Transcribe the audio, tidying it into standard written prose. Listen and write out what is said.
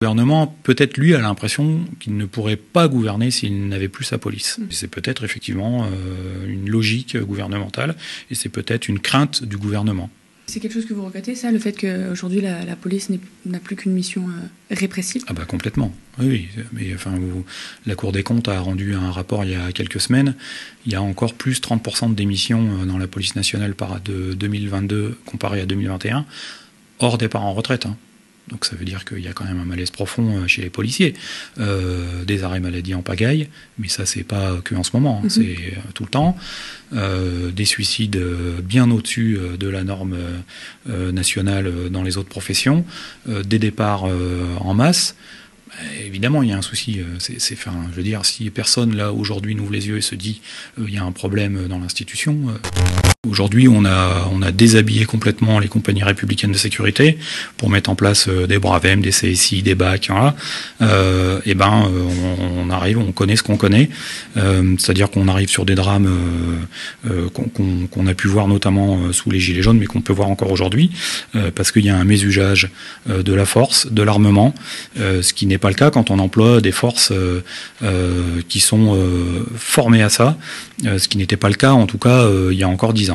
Le gouvernement, peut-être lui, a l'impression qu'il ne pourrait pas gouverner s'il n'avait plus sa police. C'est peut-être effectivement une logique gouvernementale et c'est peut-être une crainte du gouvernement. C'est quelque chose que vous regrettez, ça, le fait qu'aujourd'hui la police n'a plus qu'une mission répressive? Ah bah complètement, oui. Mais enfin, la Cour des comptes a rendu un rapport il y a quelques semaines. Il y a encore plus 30% de démissions dans la police nationale de 2022 comparé à 2021, hors départ en retraite. Donc ça veut dire qu'il y a quand même un malaise profond chez les policiers. Des arrêts maladie en pagaille, mais ça c'est pas que en ce moment, c'est tout le temps. Des suicides bien au-dessus de la norme nationale dans les autres professions. Des départs en masse. Évidemment, il y a un souci. Je veux dire, si personne là aujourd'hui n'ouvre les yeux et se dit il y a un problème dans l'institution. Aujourd'hui, on a déshabillé complètement les compagnies républicaines de sécurité pour mettre en place des Bravem, des CSI, des BAC. Voilà. On arrive, on connaît ce qu'on connaît. C'est-à-dire qu'on arrive sur des drames qu'on a pu voir notamment sous les Gilets jaunes, mais qu'on peut voir encore aujourd'hui, parce qu'il y a un mésusage de la force, de l'armement, ce qui n'est pas le cas quand on emploie des forces qui sont formées à ça, ce qui n'était pas le cas en tout cas il y a encore 10 ans.